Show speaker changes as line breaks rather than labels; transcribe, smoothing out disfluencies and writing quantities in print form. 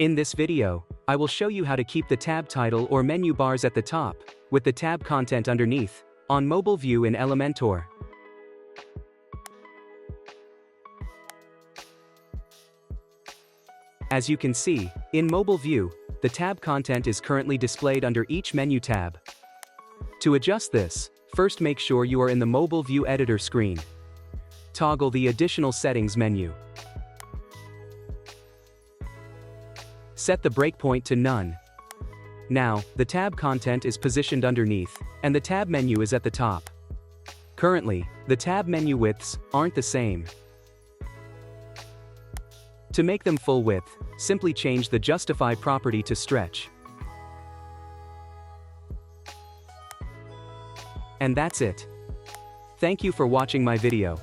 In this video, I will show you how to keep the tab title or menu bars at the top, with the tab content underneath, on mobile view in Elementor. As you can see, in mobile view, the tab content is currently displayed under each menu tab. To adjust this, first make sure you are in the mobile view editor screen. Toggle the additional settings menu. Set the breakpoint to none. Now, the tab content is positioned underneath, and the tab menu is at the top. Currently, the tab menu widths aren't the same. To make them full width, simply change the Justify property to Stretch. And that's it. Thank you for watching my video.